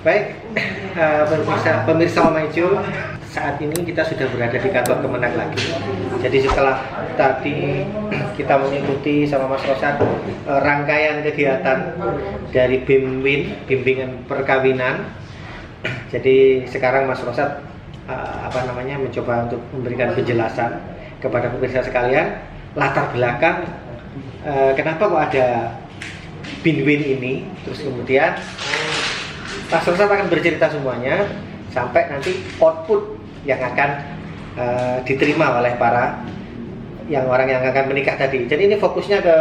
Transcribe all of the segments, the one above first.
Baik, pemirsa Omaijo, saat ini kita sudah berada di kantor Kemenag lagi. Jadi setelah tadi kita mengikuti sama Mas Rosad rangkaian kegiatan dari BIMWIN, bimbingan perkawinan. Jadi sekarang Mas Rosad mencoba untuk memberikan penjelasan kepada pemirsa sekalian latar belakang kenapa kok ada BIMWIN ini, terus kemudian Mas Rosad akan bercerita semuanya sampai nanti output yang akan diterima oleh para orang yang akan menikah tadi. Jadi ini fokusnya ke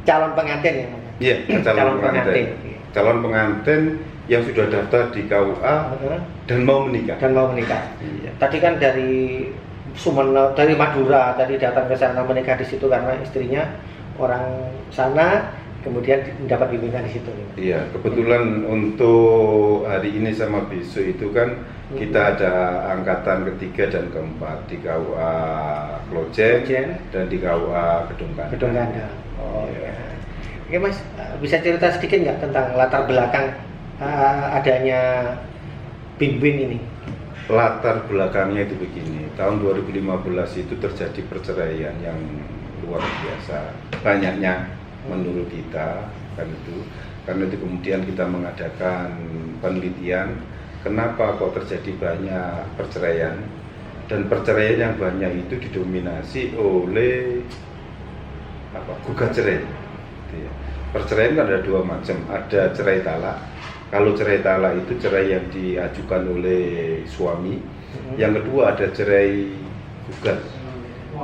calon pengantin ya. Iya, calon pengantin. Calon pengantin yang sudah daftar di KUA dan mau menikah. Iya. Tadi kan dari Sumeneb, dari Madura tadi datang ke sana menikah di situ karena istrinya orang sana. Kemudian mendapat bimbingan di situ. Iya, kebetulan untuk hari ini sama besok itu kan kita ada angkatan ketiga dan keempat di KUA Klojen dan di KUA Gedung Kanda. Oh iya. Oke Mas, bisa cerita sedikit nggak tentang latar belakang adanya BIMWIN ini? Latar belakangnya itu begini, tahun 2015 itu terjadi perceraian yang luar biasa, banyaknya menurut kita karena itu kemudian kita mengadakan penelitian kenapa kok terjadi banyak perceraian, dan perceraian yang banyak itu didominasi oleh gugat cerai. Perceraian kan ada dua macam, ada cerai talak. Kalau cerai talak itu cerai yang diajukan oleh suami, yang kedua ada cerai gugat.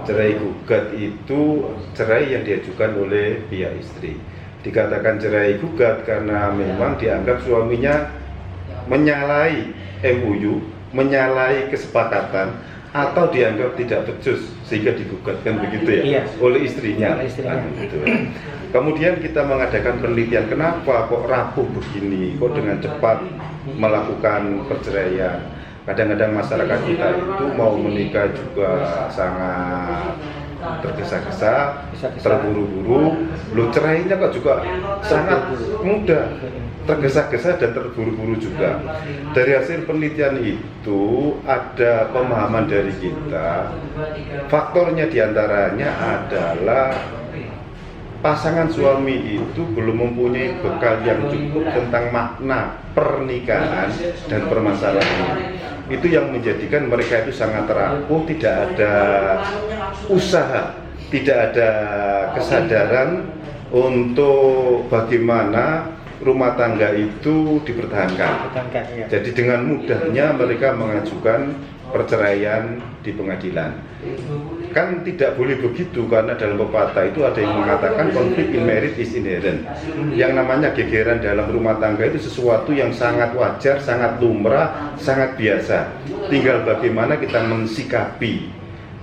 Cerai gugat itu cerai yang diajukan oleh pihak istri. Dikatakan cerai gugat karena memang dianggap suaminya menyalahi MOU, menyalahi kesepakatan, atau dianggap tidak becus sehingga digugatkan begitu ya, iya, oleh istrinya. Gitu. Kemudian kita mengadakan penelitian kenapa kok rapuh begini, kok dengan cepat melakukan perceraian. Kadang-kadang masyarakat kita itu mau menikah juga sangat tergesa-gesa, terburu-buru. Cerainya kok juga sangat mudah, tergesa-gesa dan terburu-buru juga. Dari hasil penelitian itu ada pemahaman dari kita, faktornya diantaranya adalah pasangan suami itu belum mempunyai bekal yang cukup tentang makna pernikahan dan permasalahan. Itu yang menjadikan mereka itu sangat rapuh, tidak ada usaha, tidak ada kesadaran untuk bagaimana rumah tangga itu dipertahankan. Ya. Jadi dengan mudahnya mereka mengajukan perceraian di pengadilan. Kan tidak boleh begitu, karena dalam pepatah itu ada yang mengatakan konflik in marriage is inherent. Yang namanya gegeran dalam rumah tangga itu sesuatu yang sangat wajar, sangat lumrah, sangat biasa. Tinggal bagaimana kita mensikapi.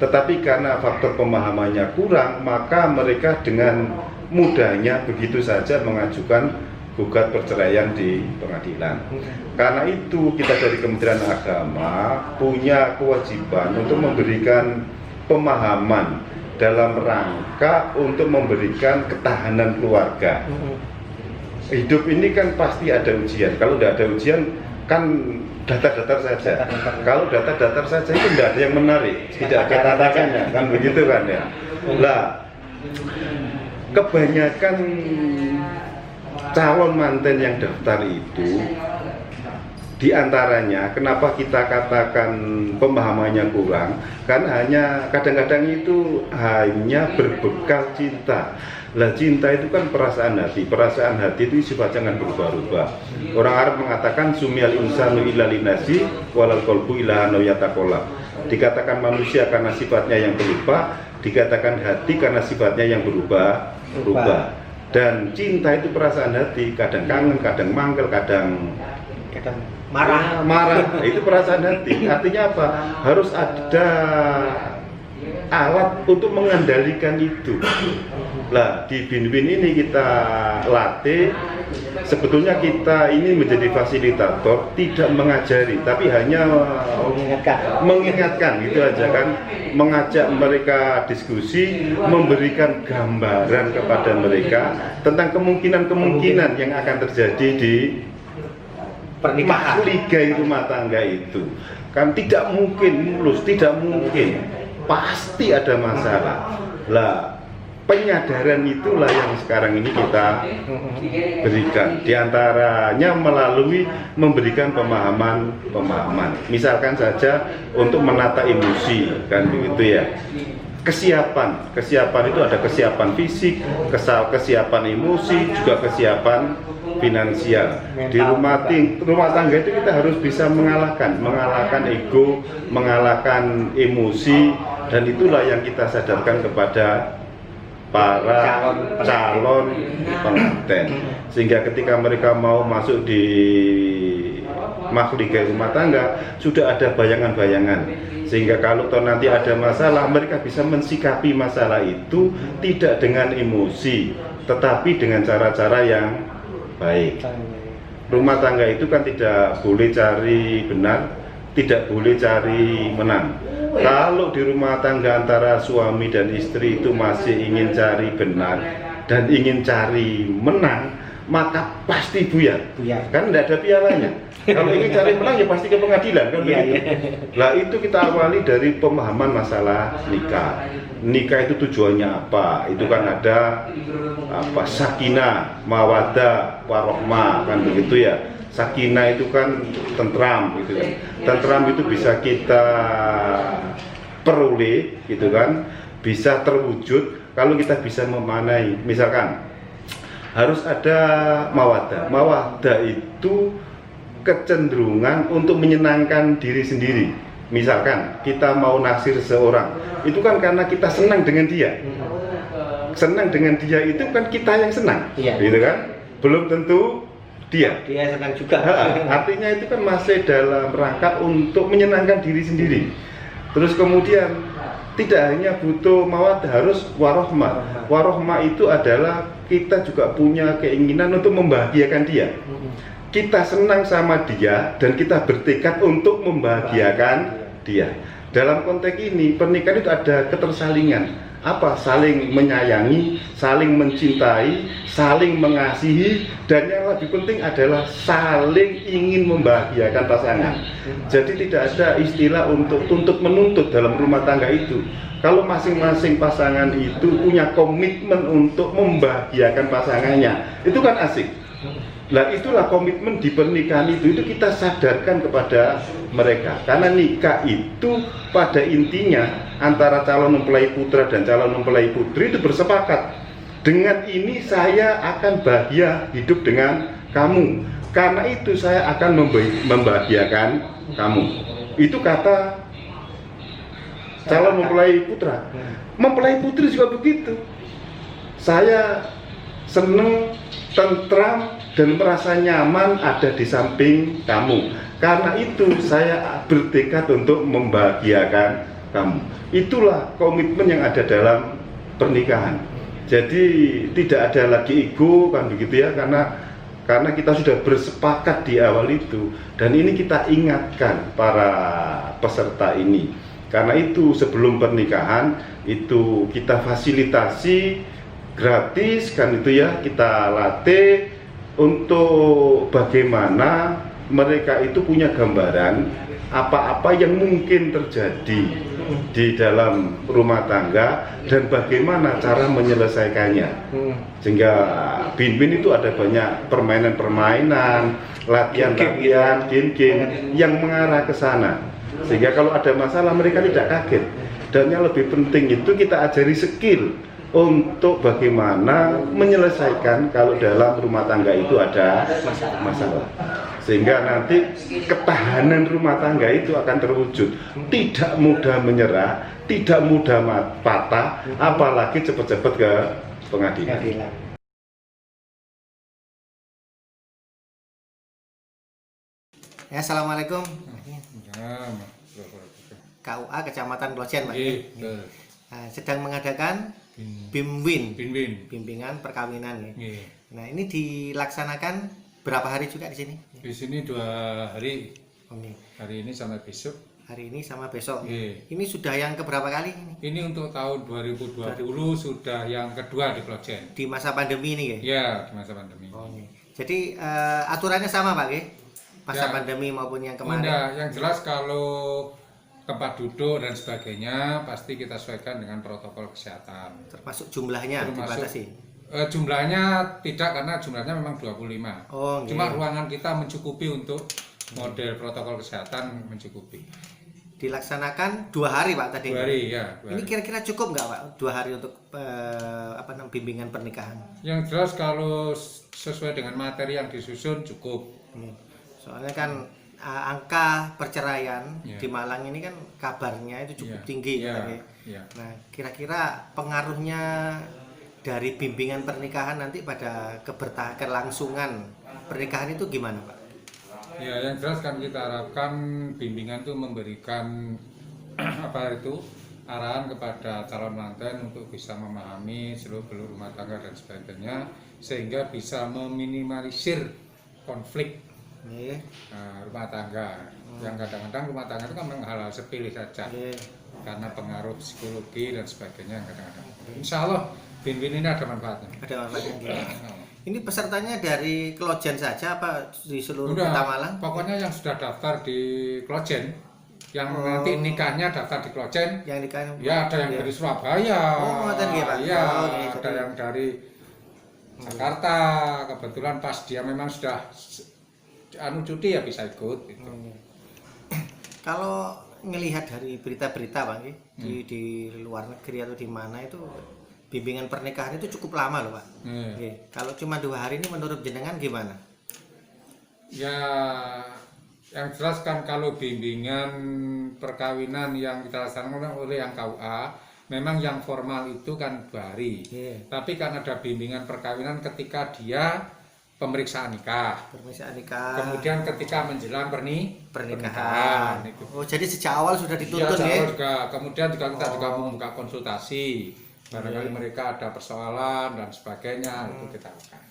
Tetapi karena faktor pemahamannya kurang, maka mereka dengan mudahnya begitu saja mengajukan gugat perceraian di pengadilan. Karena itu kita dari Kementerian Agama punya kewajiban untuk memberikan pemahaman dalam rangka untuk memberikan ketahanan keluarga. Hidup ini kan pasti ada ujian. Kalau tidak ada ujian kan datar-datar saja. Kalau datar-datar saja itu tidak ada yang menarik, tidak ada tantangannya, kan begitu kan ya. Lah, kebanyakan calon manten yang daftar itu, di antaranya kenapa kita katakan pemahamannya kurang, karena hanya kadang-kadang itu hanya berbekal cinta. Lah cinta itu kan perasaan hati itu sifatnya kan berubah-ubah. Orang Arab mengatakan sumiyal insanu illa linasi walal qalbu illa yataqallab. Dikatakan manusia karena sifatnya yang berubah, dikatakan hati karena sifatnya yang berubah. Dan cinta itu perasaan hati, kadang kangen, kadang mangkel, kadang marah. Itu perasaan hati. Artinya apa? Harus ada alat untuk mengendalikan itu. Lah di BIMWIN ini kita latih. Sebetulnya kita ini menjadi fasilitator, tidak mengajari, tapi hanya mengingatkan gitu aja kan, mengajak mereka diskusi, memberikan gambaran kepada mereka tentang kemungkinan-kemungkinan yang akan terjadi di pernikahan, mahligai rumah tangga itu kan tidak mungkin mulus, tidak mungkin, pasti ada masalah. Lah penyadaran itulah yang sekarang ini kita berikan, diantaranya melalui memberikan pemahaman. Misalkan saja untuk menata emosi, kan begitu ya. Kesiapan itu ada kesiapan fisik, kesiapan emosi, juga kesiapan finansial. Di rumah tangga itu kita harus bisa mengalahkan ego, mengalahkan emosi, dan itulah yang kita sadarkan kepada para calon pengantin, sehingga ketika mereka mau masuk di mahligai rumah tangga sudah ada bayangan-bayangan, sehingga kalau nanti ada masalah mereka bisa mensikapi masalah itu tidak dengan emosi tetapi dengan cara-cara yang baik. Rumah tangga itu kan tidak boleh cari benar, tidak boleh cari menang. Kalau di rumah tangga antara suami dan istri itu masih ingin cari benar dan ingin cari menang, maka pasti buyar. Kan tidak ada pialanya. Kalau ingin cari menang ya pasti ke pengadilan, kan begitu. Lah itu kita awali dari pemahaman masalah nikah. Nikah itu tujuannya apa? Itu kan ada apa, sakinah, mawaddah, warahmah, kan begitu ya. Sakinah itu kan tentram gitu kan. Tentram itu bisa kita peroleh gitu kan, bisa terwujud kalau kita bisa memanai. Misalkan harus ada mawaddah. Mawaddah itu kecenderungan untuk menyenangkan diri sendiri. Misalkan kita mau naksir seseorang, itu kan karena kita senang dengan dia. Senang dengan dia itu kan kita yang senang, gitu kan? Belum tentu dia senang juga. Artinya itu kan masih dalam rangka untuk menyenangkan diri sendiri. Terus kemudian tidak hanya butuh mawaddah, harus warahmah. Warahmah itu adalah kita juga punya keinginan untuk membahagiakan dia. Kita senang sama dia dan kita bertekad untuk membahagiakan dia. Dalam konteks ini pernikahan itu ada ketersalingan. Apa? Saling menyayangi, saling mencintai, saling mengasihi, dan yang lebih penting adalah saling ingin membahagiakan pasangan. Jadi tidak ada istilah untuk tuntut menuntut dalam rumah tangga itu. Kalau masing-masing pasangan itu punya komitmen untuk membahagiakan pasangannya, itu kan asik. Nah itulah komitmen di pernikahan itu kita sadarkan kepada mereka, karena nikah itu pada intinya antara calon mempelai putra dan calon mempelai putri itu bersepakat, dengan ini saya akan bahagia hidup dengan kamu, karena itu saya akan membahagiakan kamu. Itu kata calon mempelai putra. Mempelai putri juga begitu, saya seneng, tentram, dan merasa nyaman ada di samping kamu. Karena itu saya bertekad untuk membahagiakan kamu. Itulah komitmen yang ada dalam pernikahan. Jadi tidak ada lagi ego, kan begitu ya, karena kita sudah bersepakat di awal itu, dan ini kita ingatkan para peserta ini. Karena itu sebelum pernikahan itu kita fasilitasi gratis, kan itu ya, kita latih untuk bagaimana mereka itu punya gambaran apa-apa yang mungkin terjadi di dalam rumah tangga dan bagaimana cara menyelesaikannya. Sehingga bin-bin itu ada banyak permainan-permainan, latihan-latihan, game-game yang mengarah ke sana. Sehingga kalau ada masalah mereka tidak kaget. Dan yang lebih penting itu kita ajari skill untuk bagaimana menyelesaikan kalau dalam rumah tangga itu ada masalah. Sehingga nanti ketahanan rumah tangga itu akan terwujud. Tidak mudah menyerah, tidak mudah patah, apalagi cepat-cepat ke pengadilan. Ya, assalamualaikum. KUA Kecamatan Klojen, Pak. Nah, sedang mengadakan BIMWIN, bimbingan perkawinan. Nah, ini dilaksanakan berapa hari juga di sini? Di sini 2 hari. Hari ini sama besok. Hari ini sama besok. Ini sudah yang keberapa kali ini? Ini untuk tahun 2020 sudah yang kedua di Klojen. Di masa pandemi ini ya? Ya, di masa pandemi. Jadi aturannya sama, Pak, ya? masa Ya. pandemi maupun yang kemarin? Enggak, yang jelas kalau tempat duduk dan sebagainya pasti kita sesuaikan dengan protokol kesehatan. Termasuk jumlahnya Termasuk dibatasi? jumlahnya tidak, karena jumlahnya memang 25. Oh, Cuma nggih. ruangan kita mencukupi untuk model protokol kesehatan mencukupi. Dilaksanakan 2 hari Pak tadi? 2 hari ya. 2 Ini hari. kira-kira cukup nggak Pak 2 hari untuk bimbingan pernikahan? Yang jelas kalau sesuai dengan materi yang disusun cukup. Soalnya kan angka perceraian Ya. di Malang ini kan kabarnya itu cukup Ya. tinggi Ya. katanya. Ya. Nah, kira-kira pengaruhnya dari bimbingan pernikahan nanti pada kelangsungan pernikahan itu gimana Pak? Ya, yang jelas kan kita harapkan bimbingan itu memberikan arahan kepada calon manten untuk bisa memahami seluk-beluk rumah tangga dan sebagainya, sehingga bisa meminimalisir konflik Nggih. rumah tangga. Yang kadang-kadang rumah tangga itu kan memang hal-hal sepele saja, Nggih. karena pengaruh psikologi dan sebagainya yang kadang-kadang. Insya Allah bimbingan ini ada manfaatnya. Ada manfaatnya nggih. Ini pesertanya dari Klojen saja apa di seluruh Udah, Kota Malang? pokoknya yang sudah daftar di Klojen, yang nanti nikahnya daftar di Klojen, Yang nikah. ya ada yang Iya. dari Surabaya, Oh, ngoten nggih, Pak. iya, Oh, nggih, ada jadi- yang dari Jakarta, kebetulan pas dia memang sudah cuti ya bisa ikut. Gitu. Kalau ngelihat dari berita-berita Pak nggih, di luar negeri atau di mana itu bimbingan pernikahan itu cukup lama loh Pak. Iya. Nggih. Kalau cuma 2 hari ini menurut jenengan gimana? Ya, yang jelas kan kalau bimbingan perkawinan yang kita laksanakan oleh yang KUA, memang yang formal itu kan 2 hari. Iya. Tapi kan ada bimbingan perkawinan ketika dia pemeriksaan nikah, Pernikahan nikah. kemudian ketika menjelang Pernikahan. itu. Oh, jadi sejak awal sudah Iya, dituntun jauh ya? juga. Kemudian juga kita juga Oh. membuka konsultasi. Barangkali mereka ada persoalan dan sebagainya, itu kita lakukan.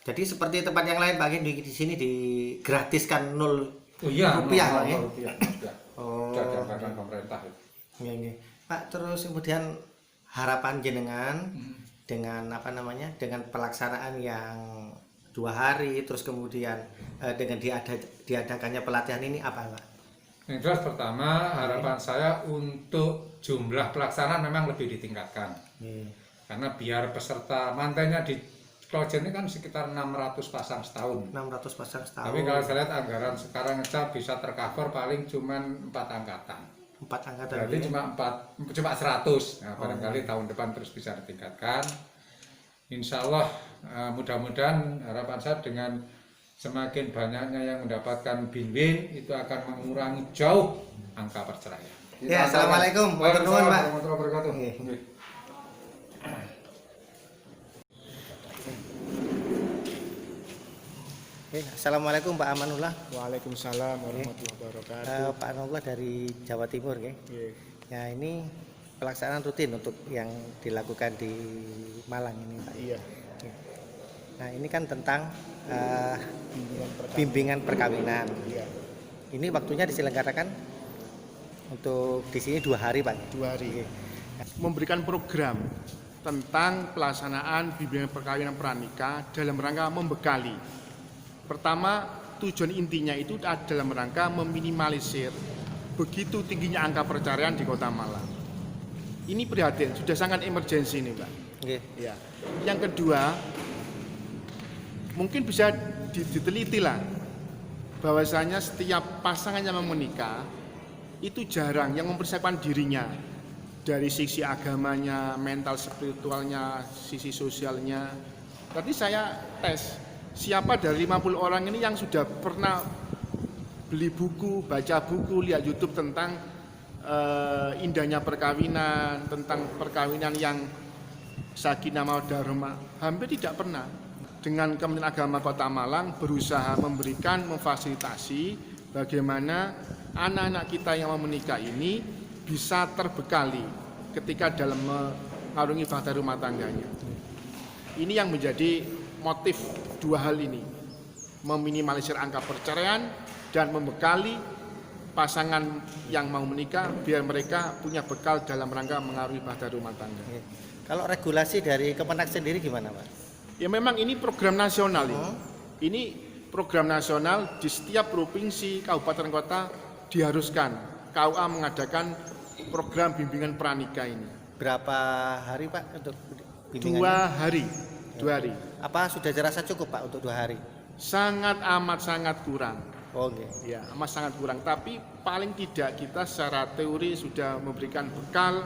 Jadi seperti tempat yang lain Pak nggih, di sini digratiskan 0 Oh iya, rupiah Pak ya? rupiah. Oh. Sudah dianggarkan pemerintah itu. Iya, iya. Pak, terus kemudian harapan jenengan dengan dengan pelaksanaan yang 2 hari, terus kemudian dengan diadakannya pelatihan ini apa Pak? Yang jelas pertama harapan saya untuk jumlah pelaksanaan memang lebih ditingkatkan, karena biar peserta mantennya di Klojen ini kan sekitar 600 pasang setahun. 600 pasang setahun. Tapi kalau saya lihat anggaran sekarang aja bisa tercover paling cuman 4 angkatan. 4 angkatan. Berarti ya? cuma 100. Nah, barangkali tahun depan terus bisa ditingkatkan. Insya Allah mudah-mudahan harapan saya dengan semakin banyaknya yang mendapatkan bimbing itu akan mengurangi jauh angka perceraian. Ya, assalamualaikum. Matur nuwun, Pak. Waalaikumsalam warahmatullahi wabarakatuh. Nggih. Nggih. Oke, assalamualaikum Pak Amanullah. Waalaikumsalam warahmatullahi wabarakatuh. Pak Amanullah dari Jawa Timur, nggih. Nggih. Ya, ini pelaksanaan rutin untuk yang dilakukan di Malang ini, Pak. Iya, Nah, ini kan tentang bimbingan pertama. bimbingan perkawinan. Iya, Ini waktunya diselenggarakan untuk di sini 2 hari, Pak. 2 hari. Memberikan program tentang pelaksanaan bimbingan perkawinan pranikah dalam rangka membekali. Pertama, tujuan intinya itu dalam rangka meminimalisir begitu tingginya angka perceraian di Kota Malang. Ini prihatin, sudah sangat emergensi ini, Pak. Nggih. Ya. Yang kedua, mungkin bisa diteliti lah bahwasanya setiap pasangan yang mau menikah itu jarang yang mempersiapkan dirinya dari sisi agamanya, mental spiritualnya, sisi sosialnya. Tadi saya tes siapa dari 50 orang ini yang sudah pernah beli buku, baca buku, lihat YouTube tentang indahnya perkawinan, tentang perkawinan yang sakinah mawaddah warahmah. Hampir tidak pernah. Dengan Kementerian Agama Kota Malang berusaha memberikan, memfasilitasi bagaimana anak-anak kita yang mau menikah ini bisa terbekali ketika dalam mengarungi bahtera rumah tangganya. Ini yang menjadi motif 2 hal ini, meminimalisir angka perceraian dan membekali pasangan yang mau menikah biar mereka punya bekal dalam rangka mengarungi bahtera rumah tangga. Nggih. Kalau regulasi dari Kemenak sendiri gimana, Pak? Ya memang ini program nasional ini. Ini program nasional di setiap provinsi, kabupaten kota diharuskan KUA mengadakan program bimbingan pranikah ini. Berapa hari Pak untuk bimbingannya? 2 hari. 2 hari. Apa sudah dirasa cukup Pak untuk 2 hari? Sangat amat sangat kurang. Oke. Ya, amat sangat kurang. Tapi paling tidak kita secara teori sudah memberikan bekal.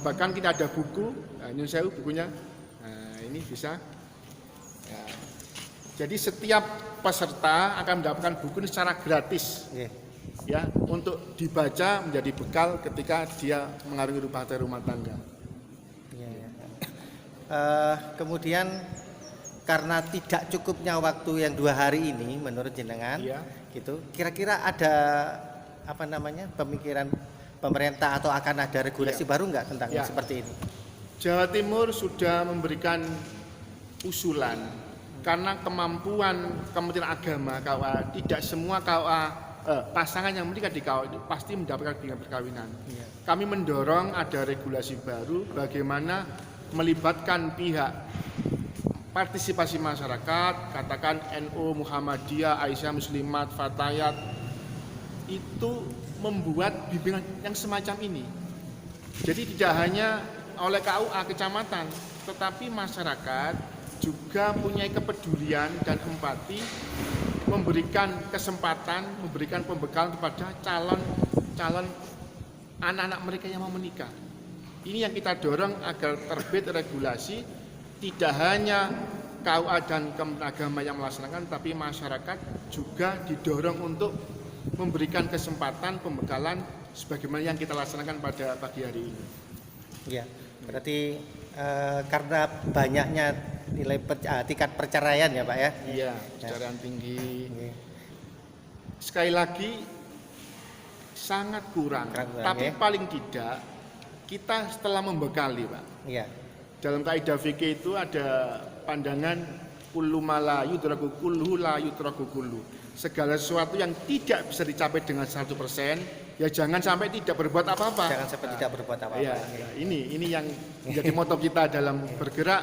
Bahkan kita ada buku. Nah, ini saya bukunya. Nah, ini bisa. Ya. Jadi setiap peserta akan mendapatkan buku ini secara gratis. Oke. Ya, untuk dibaca menjadi bekal ketika dia mengarungi rumah tangga. Iya, ya. Kemudian karena tidak cukupnya waktu yang 2 hari ini menurut jenengan, Iya. gitu. Kira-kira ada apa namanya pemikiran pemerintah atau akan ada regulasi baru nggak tentang Ya. seperti ini? Jawa Timur sudah memberikan usulan karena kemampuan Kementerian Agama KUA, tidak semua KUA pasangan yang menikah di KUA itu pasti mendapatkan bimbingan perkawinan. Iya. Kami mendorong ada regulasi baru bagaimana melibatkan pihak partisipasi masyarakat, katakan NU, Muhammadiyah, Aisyah Muslimat, Fatayat, itu membuat bimbingan yang semacam ini. Jadi tidak hanya oleh KUA kecamatan, tetapi masyarakat juga punya kepedulian dan empati, memberikan kesempatan, memberikan pembekalan kepada calon anak-anak mereka yang mau menikah. Ini yang kita dorong agar terbit regulasi, tidak hanya KUA dan Kementerian Agama yang melaksanakan, tapi masyarakat juga didorong untuk memberikan kesempatan pembekalan sebagaimana yang kita laksanakan pada pagi hari ini. Iya. Berarti karena banyaknya tingkat perceraian ya Pak ya? Iya, secara tinggi. Oke. Sekali lagi sangat kurang, tapi ya. paling tidak kita setelah membekali, Pak. Iya. Dalam kaidah fikih itu ada pandangan kullu ma la yudraku kullu la yudraku kullu. Segala sesuatu yang tidak bisa dicapai dengan 100%, ya jangan sampai tidak berbuat apa-apa. Jangan sampai tidak berbuat apa-apa. Ya, ini yang menjadi moto kita dalam bergerak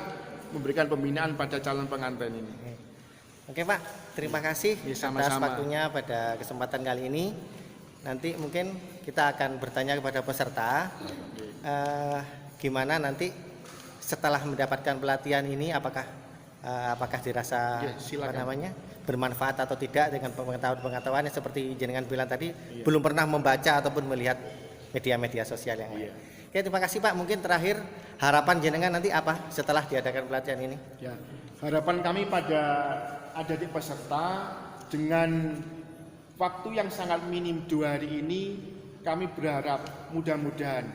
memberikan pembinaan pada calon pengantin ini. Oke Pak, terima kasih Ya, atas sama-sama. waktunya pada kesempatan kali ini. Nanti mungkin kita akan bertanya kepada peserta gimana nanti setelah mendapatkan pelatihan ini apakah dirasa Ya, silakan. bermanfaat atau tidak dengan pengetahuan yang seperti jenengan bilang tadi belum pernah membaca ataupun melihat media-media sosial yang lain. Iya. Oke, terima kasih Pak. Mungkin terakhir harapan jenengan nanti apa setelah diadakan pelatihan ini? Ya, harapan kami pada adik peserta dengan waktu yang sangat minim 2 hari ini, kami berharap mudah-mudahan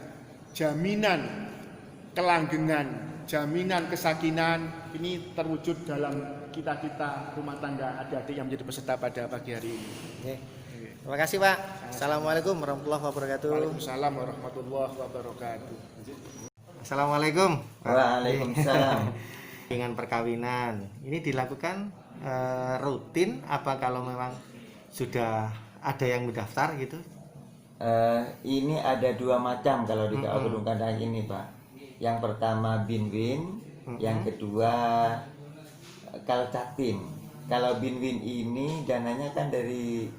jaminan kelanggengan, jaminan kesakinan ini terwujud dalam kita rumah tangga adik-adik yang menjadi peserta pada pagi hari ini. Oke. Terima kasih Pak. Assalamualaikum warahmatullahi wabarakatuh. Waalaikumsalam warahmatullahi wabarakatuh. Assalamualaikum. Waalaikumsalam. Dengan perkawinan ini dilakukan rutin apa kalau memang sudah ada yang mendaftar gitu? Ini ada 2 macam kalau di KUA Kedung Kandang ini, Pak. Yang pertama bin-win, yang kedua kalcaktim. Kalau bin-win ini dananya kan dari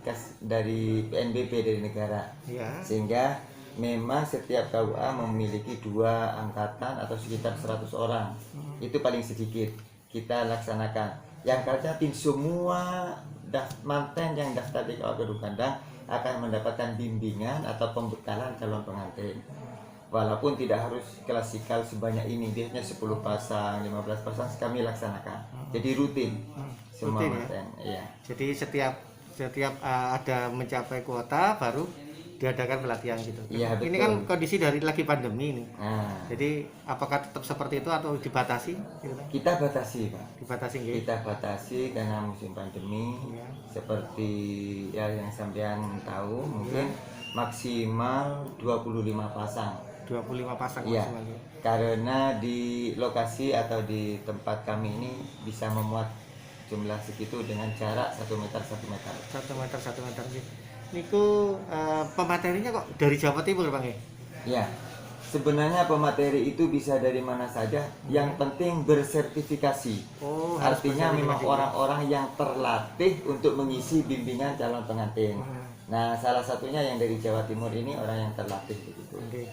PNBP dari negara, Ya. sehingga memang setiap KUA memiliki 2 angkatan atau sekitar 100 orang. Itu paling sedikit kita laksanakan. Yang kalcaktim semua manten yang daftar di KUA Kedung Kandang akan mendapatkan bimbingan atau pembekalan calon pengantin. Walaupun tidak harus klasikal sebanyak ini, biasanya 10 pasang, 15 pasang kami laksanakan. Jadi rutin semua Rutin, ya? manten. Iya. Jadi setiap ada mencapai kuota baru diadakan pelatihan gitu. Iya, Ini betul. kan kondisi dari lagi pandemi ini. Nah, Jadi apakah tetap seperti itu atau dibatasi? Gitu? kita batasi, Pak. Dibatasi nggih? Kita batasi karena musim pandemi. Iya. Seperti ya yang sampean tahu, mungkin maksimal 25 pasang. 25 pasang Iya, maksimal, ya. karena di lokasi atau di tempat kami ini bisa memuat jumlah segitu dengan jarak 1 meter 1 meter. 1 meter sih. Niku pematerinya kok dari Jawa Timur Bang ya? Ya, Sebenarnya pemateri itu bisa dari mana saja, yang penting bersertifikasi. Oh, harus Artinya memang bersertifikasi. orang-orang yang terlatih untuk mengisi bimbingan calon pengantin. Nah, salah satunya yang dari Jawa Timur ini orang yang terlatih begitu. Oke.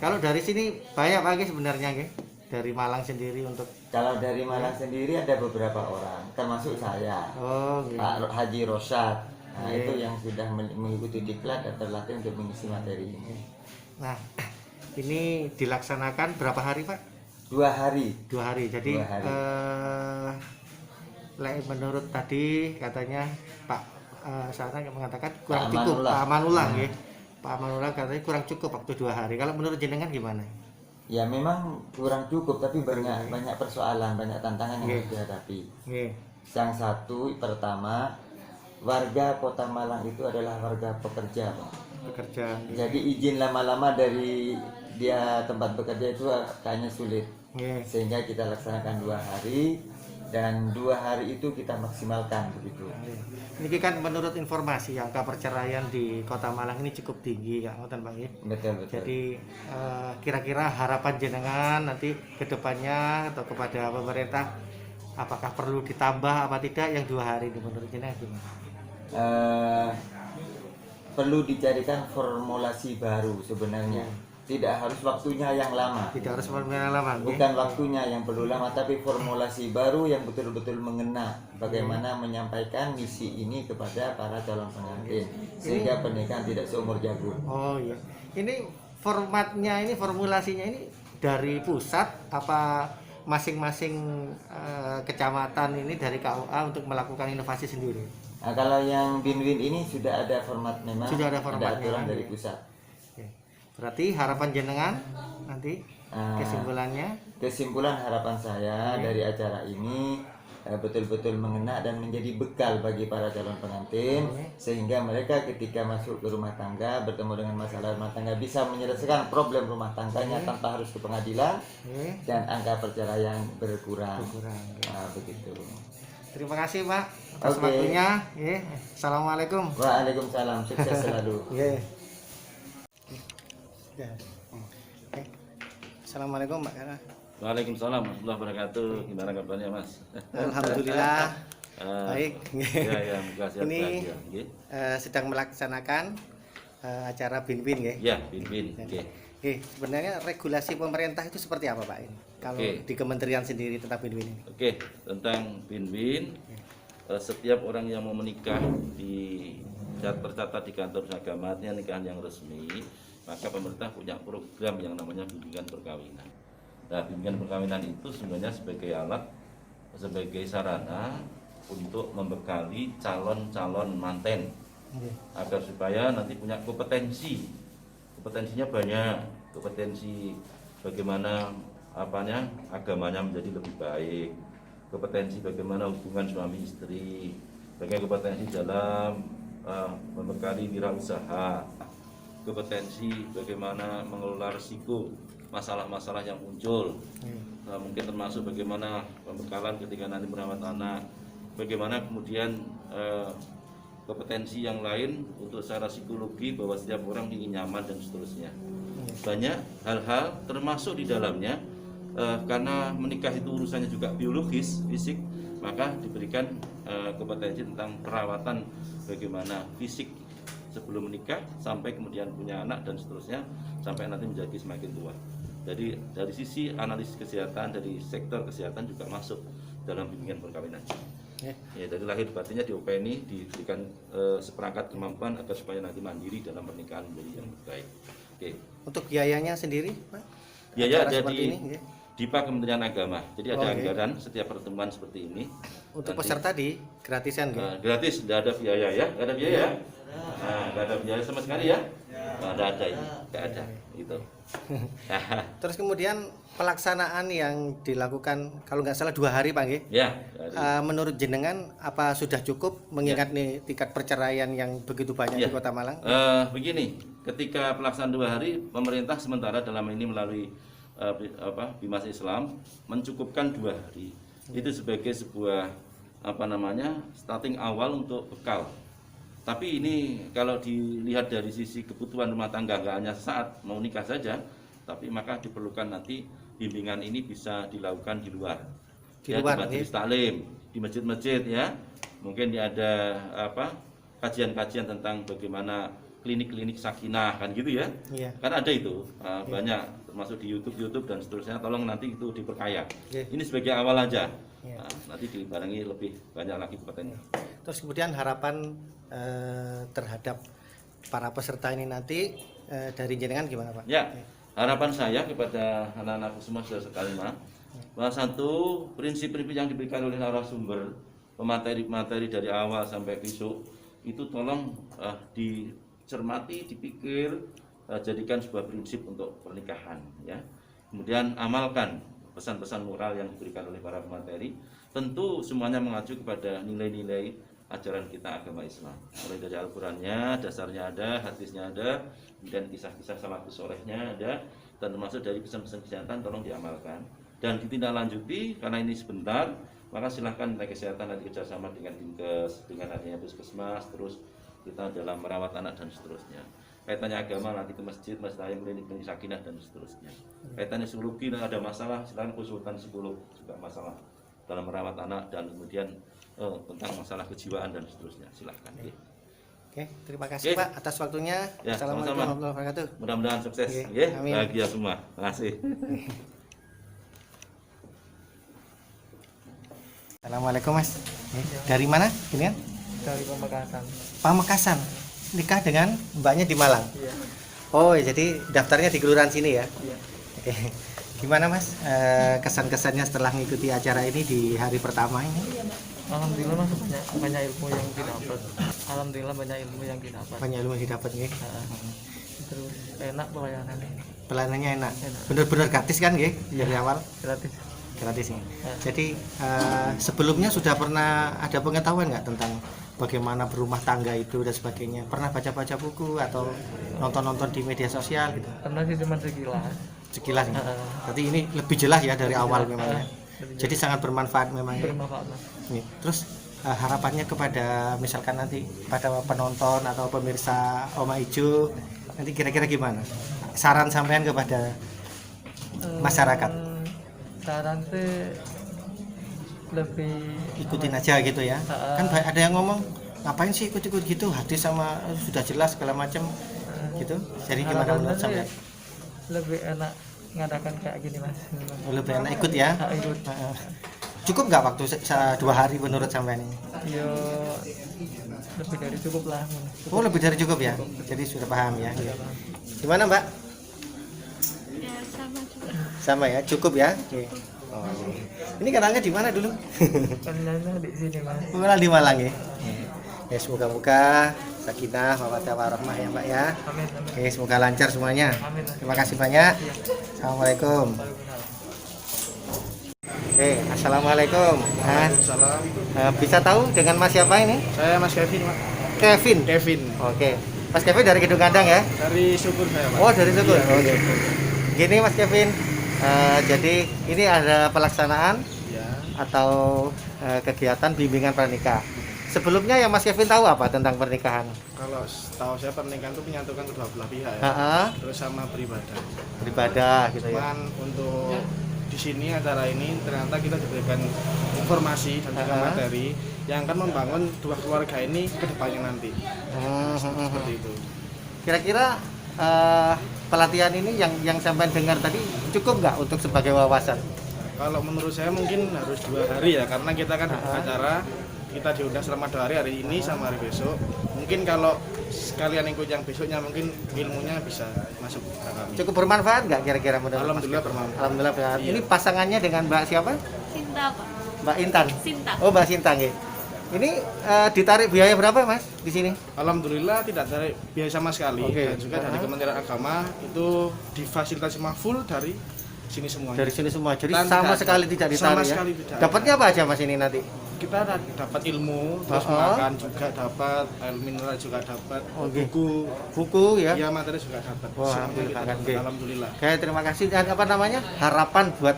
Kalau dari sini banyak Pak Ki sebenarnya Ki? Dari Malang sendiri untuk Kalau dari Malang sendiri ada beberapa orang, termasuk saya, gitu. Pak Haji Rosyad. Nah, Oke. itu yang sudah mengikuti diklat dan terlatih untuk mengisi materi ini. Nah, ini dilaksanakan berapa hari Pak? 2 hari. 2 hari. Jadi 2 hari. menurut tadi katanya Pak sana yang mengatakan kurang Pak cukup. Amanullah. Pak Amanullah ya. Pak Amanullah katanya kurang cukup waktu 2 hari. Kalau menurut jenengan gimana? Ya memang kurang cukup, tapi banyak persoalan, banyak tantangan yang harus dihadapi. Nggih. Yang satu, pertama, warga Kota Malang itu adalah warga pekerja, Pak. Bekerja. Jadi izin lama-lama dari dia tempat bekerja itu kayaknya sulit. Nggih. Sehingga kita laksanakan 2 hari, dan 2 hari itu kita maksimalkan begitu. Ini kan menurut informasi angka perceraian di Kota Malang ini cukup tinggi ya, ngoten Pak ya. Betul, betul. Jadi kira-kira harapan jenengan nanti ke depannya atau kepada pemerintah apakah perlu ditambah apa tidak yang 2 hari ini menurut jenengan gimana? Perlu dicarikan formulasi baru sebenarnya. Tidak harus waktunya yang lama. Tidak harus formula lama. nggih? Bukan waktunya yang perlu lama, tapi formulasi baru yang betul-betul mengena bagaimana menyampaikan misi ini kepada para calon pengantin sehingga pernikahan tidak seumur jagung. Oh iya. Ini formatnya ini formulasinya ini dari pusat apa masing-masing kecamatan ini dari KUA untuk melakukan inovasi sendiri? Nah, kalau yang Binwin ini sudah ada format, memang Sudah ada formatnya. aturan dari pusat. Oke. Berarti harapan jenengan nanti kesimpulannya Kesimpulan harapan saya dari acara ini betul-betul mengena dan menjadi bekal bagi para calon pengantin sehingga mereka ketika masuk ke rumah tangga bertemu dengan masalah rumah tangga bisa menyelesaikan problem rumah tangganya tanpa harus ke pengadilan dan angka perceraian berkurang. Nah, begitu. Terima kasih Pak atas Oke. waktunya. Assalamualaikum. Waalaikumsalam, sukses selalu. Ya. Oke. Assalamualaikum Mbak Kana. Waalaikumsalam warahmatullahi wabarakatuh. Gimana kabarnya Mas? Alhamdulillah baik. Ya, ya, semoga sehat Ini bahagia. Nggih. sedang melaksanakan acara Binwin ya. Ya, Bin. Oke. Sebenarnya regulasi pemerintah itu seperti apa Pak ini? Kalau Oke. di kementerian sendiri tentang Binwin ini. Oke, tentang Bin. Setiap orang yang mau menikah tercatat di kantor agama, artinya nikahan yang resmi, maka pemerintah punya program yang namanya bimbingan perkawinan. Nah, bimbingan perkawinan itu sebenarnya sebagai alat, sebagai sarana untuk membekali calon-calon manten agar supaya nanti punya kompetensi. Kompetensinya banyak, kompetensi bagaimana agamanya menjadi lebih baik, kompetensi bagaimana hubungan suami istri, bagaimana kompetensi dalam membekali wirausaha, kompetensi bagaimana mengelola risiko masalah-masalah yang muncul, mungkin termasuk bagaimana pembekalan ketika nanti merawat anak, bagaimana kemudian kompetensi yang lain untuk secara psikologi bahwa setiap orang ingin nyaman dan seterusnya. Banyak hal-hal termasuk di dalamnya karena menikah itu urusannya juga biologis, fisik, maka diberikan kompetensi tentang perawatan bagaimana fisik sebelum menikah sampai kemudian punya anak dan seterusnya sampai nanti menjadi semakin tua. Jadi dari sisi analisis kesehatan dari sektor kesehatan juga masuk dalam bimbingan perkawinan. Ya, dari lahir batinnya diopeni, diberikan seperangkat kemampuan agar supaya nanti mandiri dalam pernikahan menjadi yang baik. Oke. Untuk biayanya sendiri Pak? Biaya Acara ada seperti ini, ya? di Pak Kementerian Agama. Jadi ada Oke. anggaran setiap pertemuan seperti ini. Untuk Nanti, peserta di gratisan gitu? gratis, tidak ada biaya ya, nggak ada biaya. Nah, nggak ada biaya sama sekali ya. Nggak ada ini, nggak ada. Gitu. Terus kemudian pelaksanaan yang dilakukan kalau nggak salah 2 hari Pak nggih? Ya. Menurut jenengan apa sudah cukup mengingat nih tingkat perceraian yang begitu banyak Ya. di Kota Malang? Begini, ketika pelaksanaan 2 hari, pemerintah sementara dalam ini melalui Bimas Islam mencukupkan 2 hari. Itu sebagai sebuah starting awal untuk bekal. Tapi ini kalau dilihat dari sisi kebutuhan rumah tangga nggak hanya saat mau nikah saja, tapi maka diperlukan nanti bimbingan ini bisa dilakukan di luar. Di Ya, luar, di majelis taklim, di masjid-masjid ya. Mungkin ada kajian-kajian tentang bagaimana klinik-klinik sakinah kan gitu ya. Iya. Kan ada itu banyak termasuk di YouTube dan seterusnya. Tolong nanti itu diperkaya. Oke. Ini sebagai awal aja. Iya. Nanti dibarengi lebih banyak lagi kompetennya. Terus kemudian harapan terhadap para peserta ini nanti dari jenengan gimana Pak? Ya, harapan saya kepada anak-anak semua saudara sekalian, bahwa satu prinsip-prinsip yang diberikan oleh narasumber pemateri-materi dari awal sampai besok itu tolong dicermati, dipikir, jadikan sebuah prinsip untuk pernikahan ya. Kemudian amalkan pesan-pesan moral yang diberikan oleh para pemateri. Tentu semuanya mengacu kepada nilai-nilai ajaran kita agama Islam. Mulai dari Al-Qur'annya, dasarnya ada, hadisnya ada, kemudian kisah-kisah salafus solehnya ada, dan termasuk dari pesan-pesan kesehatan tolong diamalkan dan ditindaklanjuti. Karena ini sebentar, maka silahkan tenaga kesehatan nanti kerjasama dengan Dinkes, dengan adanya puskesmas, terus kita dalam merawat anak dan seterusnya. Kaitannya agama nanti ke masjid, masjid klinik sakinah dan seterusnya. Kaitannya psikologi ada masalah, silahkan konsultan psikolog juga masalah dalam merawat anak dan kemudian tentang masalah kejiwaan dan seterusnya. Silahkan. Oke, terima kasih Oke. Pak atas waktunya. Ya, Assalamualaikum sama-sama. warahmatullahi wabarakatuh. Mudah-mudahan sukses. Oke, Ya, amin. bahagia semua. Terima kasih. Assalamualaikum Mas. Dari mana? Ini kan? Dari Pamekasan. Pamekasan. Nikah dengan mbaknya di Malang. Iya. Oh, jadi daftarnya di kelurahan sini ya? Iya. Oke. Gimana Mas kesan-kesannya setelah mengikuti acara ini di hari pertama ini? Alhamdulillah Mas, banyak ilmu yang didapat. Alhamdulillah banyak ilmu yang didapat. Banyak ilmu yang didapat nggih. Terus enak pelayanannya. Pelayanannya enak. Enak. Bener-bener gratis kan nggih dari awal? Gratis. Gratis nih. Ya. Jadi sebelumnya sudah pernah ada pengetahuan nggak tentang bagaimana berumah tangga itu dan sebagainya? Pernah baca-baca buku atau nonton-nonton di media sosial gitu? Karena sih cuma sekilas. Sekilas nih. Heeh. Berarti ini lebih jelas ya dari awal memang ya. Lebih Jadi sangat bermanfaat memang ya. bermanfaat Mas. Nih, terus harapannya kepada misalkan nanti pada penonton atau pemirsa Oma Ijo nanti kira-kira gimana? Saran sampean kepada masyarakat? Saran sih lebih Ikutin aja gitu ya. Kan ada yang ngomong ngapain sih ikut-ikut gitu, hadis sama sudah jelas segala macam gitu. Jadi gimana harapan menurut sih sampean? lebih enak ngadakan kayak gini Mas. Lebih enak ikut ya. Ikut. Cukup nggak waktu 2 hari menurut sampean ini? Yo lebih dari cukup lah. Oh lebih dari cukup ya. Jadi sudah paham ya. Gimana Mbak? Ya sama juga. Sama ya, cukup ya. Oke. Oh, ini kenalnya di mana dulu? Kenalnya di sini Mas. Kenal di Malang ya. Ya semoga-moga sakinah, mawaddah warahmah ya Mbak ya. Amin, amin. Oke, semoga lancar semuanya. Amin. Terima kasih banyak. Assalamualaikum. Assalamualaikum. Waalaikumsalam. Bisa tahu dengan Mas siapa ini? Saya Mas Kevin, Pak. Kevin. Kevin. Oke. Mas Kevin dari Gedung Kandang ya? Dari Syukur saya, Pak. Oh, dari Syukur. Iya, Oke. Gini Mas Kevin. Jadi ini ada pelaksanaan Ya. atau kegiatan bimbingan pernikah. Sebelumnya yang Mas Kevin tahu apa tentang pernikahan? Kalau tahu saya pernikahan itu menyatukan kedua belah pihak ya. Heeh. Terus sama beribadah. Beribadah gitu ya. Cuman untuk di sini acara ini ternyata kita diberikan informasi dan juga materi yang akan membangun dua keluarga ini ke depannya nanti. Seperti itu. Kira-kira pelatihan ini yang sampai dengar tadi cukup nggak untuk sebagai wawasan? Kalau menurut saya mungkin harus 2 hari ya, karena kita kan acara kita diundang selama 2 hari, hari ini sama hari besok. Mungkin kalau sekalian ikut yang besoknya mungkin ilmunya bisa masuk ke kami. Cukup bermanfaat nggak kira-kira menurut Mas Alhamdulillah Kevin? bermanfaat. Alhamdulillah bermanfaat. Iya. Ini pasangannya dengan Mbak siapa? Sinta Pak. Mbak Intan. Sinta. Oh Mbak Sintang ya. Ini ditarik biaya berapa Mas di sini? Alhamdulillah tidak dari biaya sama sekali. Oke. Dan juga dari Kementerian Agama itu difasilitasi semua full dari sini semuanya. Dari sini semua. Jadi Dan sama tidak- sekali tidak ditarik sama ya. sekali tidak. Dapatnya apa aja Mas ini nanti? Kita dapat ilmu, terus makan juga dapat, air mineral juga dapat, Oke. buku, Buku ya. ya materi juga dapat. Wah, Semuanya alhamdulillah, kita dapat. oke. Alhamdulillah. Oke, terima kasih. Dan apa namanya? Harapan buat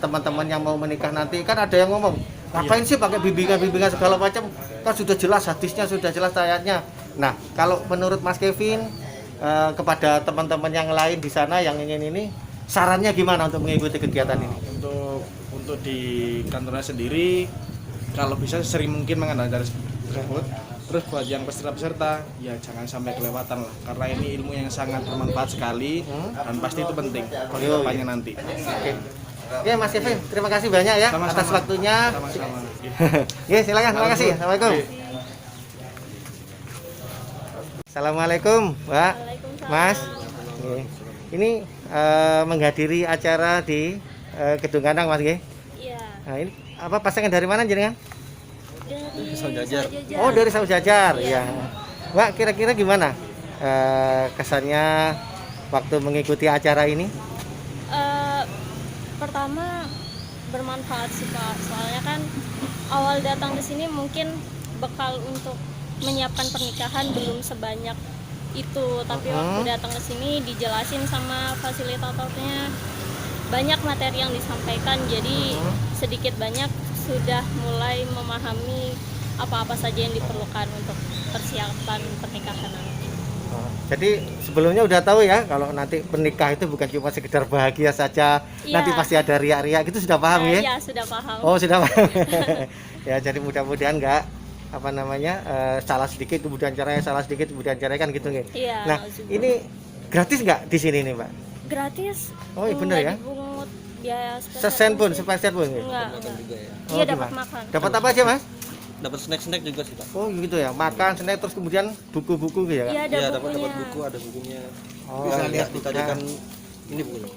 teman-teman yang mau menikah nanti. Kan ada yang ngomong, ngapain sih pakai bimbingan-bimbingan segala macam? Kan sudah jelas hadisnya, sudah jelas ayatnya. Nah, kalau menurut Mas Kevin, kepada teman-teman yang lain di sana yang ingin ini, sarannya gimana untuk mengikuti kegiatan ini? Untuk di kantornya sendiri, kalau bisa sering mungkin mengandalkan tersebut. Terus buat yang peserta-peserta, ya jangan sampai kelewatan lah, karena ini ilmu yang sangat bermanfaat sekali dan pasti itu penting bagi depannya nanti. Oke, Mas Kevin, terima kasih banyak ya atas waktunya. Sama-sama. Oke, silakan. Terima kasih. Assalamualaikum. Assalamualaikum, Mbak, Mas. Oke. Ini menghadiri acara di Gedung Kandang, Mas. Iya. Nah, ini apa pasangan dari mana jenengan? Dari Saujajar. Oh, dari Saujajar. Iya. Mbak, kira-kira gimana kesannya waktu mengikuti acara ini? Pertama bermanfaat sih Pak, soalnya kan awal datang ke sini mungkin bekal untuk menyiapkan pernikahan belum sebanyak itu, tapi waktu datang ke sini dijelasin sama fasilitatornya, banyak materi yang disampaikan, jadi sedikit banyak sudah mulai memahami apa-apa saja yang diperlukan untuk persiapan pernikahan nanti. Jadi sebelumnya udah tahu ya kalau nanti pernikah itu bukan cuma sekedar bahagia saja, nanti pasti ada riak-riak, itu sudah paham ya? Iya, sudah paham. Oh, sudah paham. Ya, jadi mudah-mudahan enggak salah sedikit kemudian cerai, salah sedikit kemudian cerai kan gitu nih. Iya. Nah, ini gratis nggak di sini nih, Mbak? Gratis. Oh, iya bener ya? Dibungut biaya Sepeser pun. Enggak. Oh, Iya, dapat gimana? makan. Dapat apa aja, Mas? Dapat snack juga sih, Pak. Oh, gitu ya. Makan, snack, terus kemudian buku-buku gitu ya, Kak? Iya, ada bukunya. Ada bukunya. Oh, Bisa iya. lihat tadi kan ini bukunya.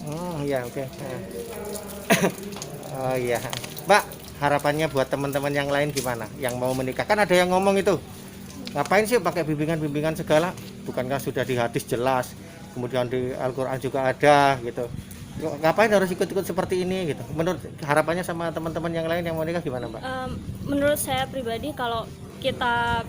Oh, iya, oke. Oh, iya. Mbak, harapannya buat teman-teman yang lain gimana? Yang mau menikah, kan ada yang ngomong itu, ngapain sih pakai bimbingan-bimbingan segala? Bukankah sudah di hadis jelas, kemudian di Al-Quran juga ada gitu. Ngapain harus ikut-ikut seperti ini gitu? Menurut harapannya sama teman-teman yang lain yang mau nikah gimana, Mbak? Menurut saya pribadi, kalau kita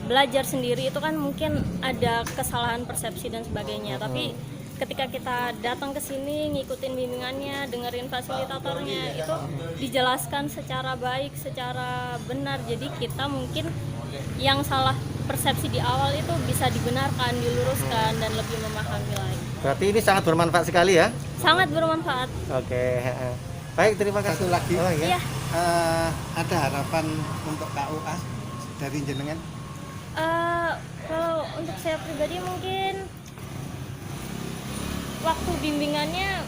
belajar sendiri itu kan mungkin ada kesalahan persepsi dan sebagainya, tapi ketika kita datang ke sini ngikutin bimbingannya, dengerin fasilitatornya, itu dijelaskan secara baik, secara benar, jadi kita mungkin yang salah persepsi di awal itu bisa dibenarkan, diluruskan, dan lebih memahami lagi. Berarti ini sangat bermanfaat sekali ya? Sangat bermanfaat. Oke. Baik, terima kasih. Satu lagi. Oh, iya. Iya. Ada harapan untuk KUA dari jenengan? Kalau untuk saya pribadi mungkin waktu bimbingannya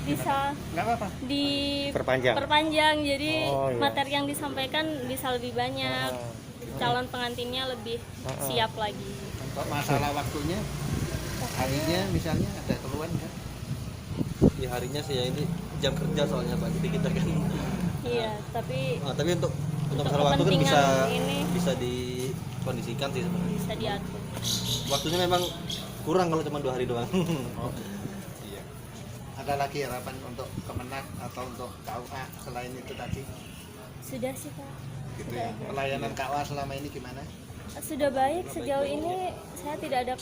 bisa Nggak apa-apa. diperpanjang, jadi Oh, iya. materi yang disampaikan bisa lebih banyak, calon pengantinnya lebih siap lagi. Untuk masalah waktunya, harinya misalnya ada keluhan kan? Di harinya sih ya, ini jam kerja soalnya Pak. Jadi kita kan Iya, tapi tapi untuk masalah waktu kan bisa dikondisikan sih sebenarnya. bisa diatur. Waktunya memang kurang kalau cuma 2 hari doang. Iya. Ada lagi harapan untuk Kemenak atau untuk KUA selain itu tadi? Sudah sih Pak. Gitu ya. Pelayanan KUA selama ini gimana? Sudah baik, sejauh ini saya tidak ada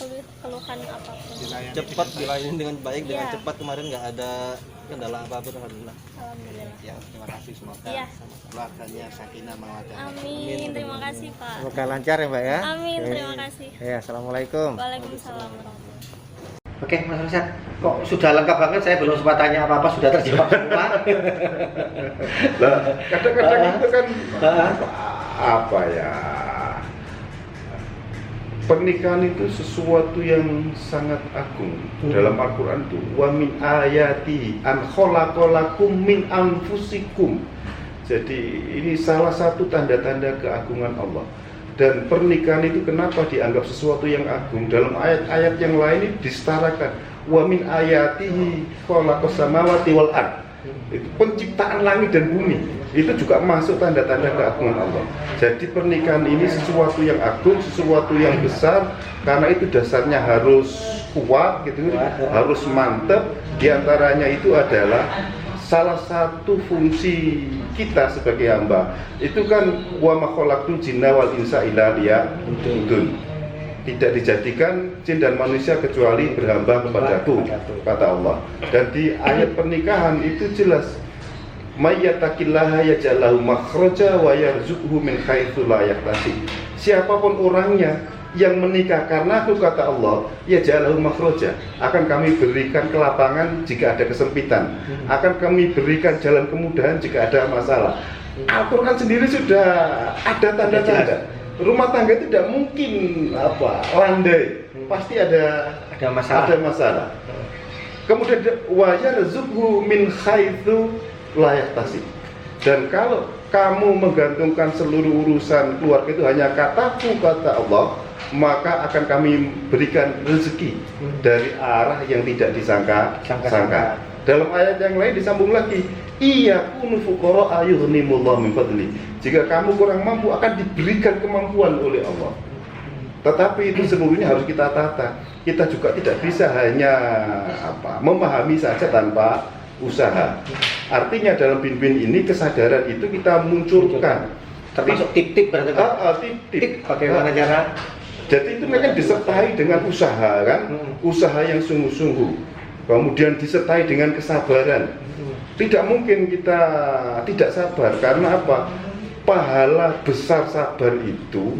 keluhan apapun. Dilayani Cepat dilayani dengan baik, dengan Iya. cepat, kemarin nggak ada kendala apapun alhamdulillah. Alhamdulillah. Ya, terima kasih, semoga Iya. keluarganya sakinah mawaddah. Amin, terima kasih Pak. Semoga lancar ya, Mbak ya. Amin, Oke. terima kasih. Ya, assalamualaikum. Waalaikumsalam warahmatullahi. Oke, Mas Rizal, kok sudah lengkap banget, saya belum sempat tanya apa-apa, sudah terjawab semua. Lah, kadang-kadang itu kan apa ya? Pernikahan itu sesuatu yang sangat agung. Dalam Al-Quran itu wa min ayatihi an khalaqalakum min anfusikum. Jadi ini salah satu tanda-tanda keagungan Allah. Dan pernikahan itu kenapa dianggap sesuatu yang agung? Dalam ayat-ayat yang lain ini disetarakan wa min ayatihi khalaqas samawati wal ard. Itu penciptaan langit dan bumi, itu juga masuk tanda-tanda keagungan Allah. Jadi pernikahan ini sesuatu yang agung, sesuatu yang besar, karena itu dasarnya harus kuat gitu, harus mantap. Di antaranya itu adalah salah satu fungsi kita sebagai hamba. Itu kan wa ma khalaqtul jinna wal insa illa liya'budun. Tidak dijadikan jin dan manusia kecuali berhamba kepadaku, kata Allah. Dan di ayat pernikahan itu jelas, mayyattaqillaha yaj'al lahu makhraja wa yarzuqhu min haitsu la yahtasib. Siapapun orangnya yang menikah karena aku, kata Allah, ya ja'alahu makhraja, akan kami berikan kelapangan jika ada kesempitan, akan kami berikan jalan kemudahan jika ada masalah. Al-Quran sendiri sudah ada tanda-tanda. Rumah tangga tidak mungkin landai, pasti ada masalah. Kemudian wa yarzuqhu min haitsu la yahtasib. Dan kalau kamu menggantungkan seluruh urusan keluarga itu hanya kataku, kata Allah, maka akan kami berikan rezeki dari arah yang tidak disangka-sangka. Dalam ayat yang lain disambung lagi, iyakunu fuqara ayughnimullahu min fadli. Jika kamu kurang mampu akan diberikan kemampuan oleh Allah. Tetapi itu seluruhnya harus kita tata. Kita juga tidak bisa hanya memahami saja tanpa usaha. Artinya dalam bin-bin ini kesadaran itu kita munculkan. Termasuk tip-tip berarti. Tip-tip. Bagaimana cara? Jadi itu mereka disertai dengan usaha kan, usaha yang sungguh-sungguh. Kemudian disertai dengan kesabaran. Tidak mungkin kita tidak sabar, karena apa? Pahala besar sabar itu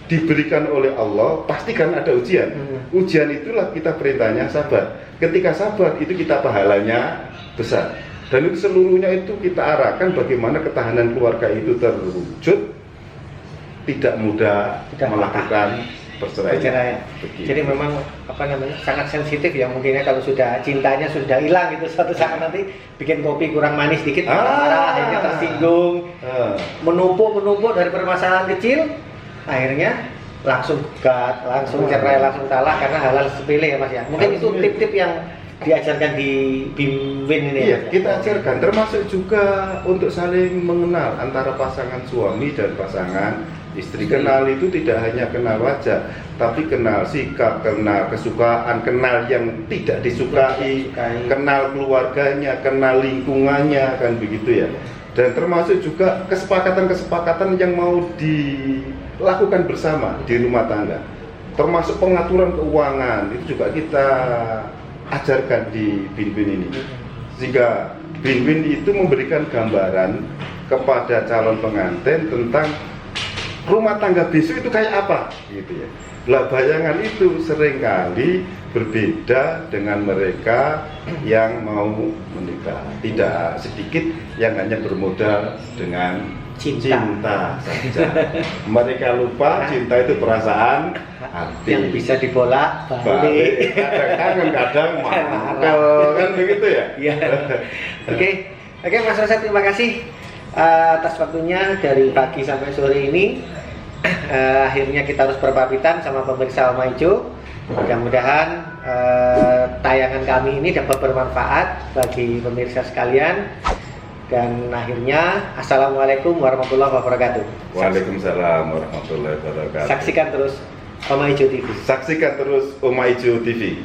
diberikan oleh Allah, pasti kan ada ujian. Ujian itulah kita perintahnya sabar. Ketika sabar itu kita pahalanya besar. Dan itu seluruhnya itu kita arahkan bagaimana ketahanan keluarga itu terwujud, tidak mudah melakukan perceraian. Jadi memang sangat sensitif ya, mungkinnya kalau sudah cintanya sudah hilang gitu, suatu saat nanti bikin kopi kurang manis dikit marah, akhirnya tersinggung, menumpuk dari permasalahan kecil, akhirnya langsung cerai, langsung talak karena hal-hal sepele ya Mas ya. Mungkin itu tip-tip yang diajarkan di BIMWIN ini. Iya, kita ajarkan, termasuk juga untuk saling mengenal antara pasangan suami dan pasangan istri. Kenal itu tidak hanya kenal wajah, tapi kenal sikap, kenal kesukaan, kenal yang tidak disukai, kenal keluarganya, kenal lingkungannya, kan begitu ya. Dan termasuk juga kesepakatan-kesepakatan yang mau dilakukan bersama di rumah tangga. Termasuk pengaturan keuangan, itu juga kita ajarkan di bin-bin ini. Sehingga bin-bin itu memberikan gambaran kepada calon pengantin tentang rumah tangga besok itu kayak apa gitu ya. Lah bayangan itu seringkali berbeda dengan mereka yang mau menikah. Tidak sedikit yang hanya bermodal dengan cinta saja. Mereka lupa cinta itu perasaan hati yang bisa dibolak-balik. Kadang-kadang mangkel kan begitu ya. Iya. Oke, Mas Rosyad, terima kasih atas waktunya dari pagi sampai sore ini. Akhirnya kita harus berpamitan sama pemirsa Oma Ijo. Mudah-mudahan tayangan kami ini dapat bermanfaat bagi pemirsa sekalian. Dan akhirnya, Assalamualaikum warahmatullahi wabarakatuh. Waalaikumsalam warahmatullahi wabarakatuh. Saksikan terus Oma Ijo TV. Saksikan terus Oma Ijo TV.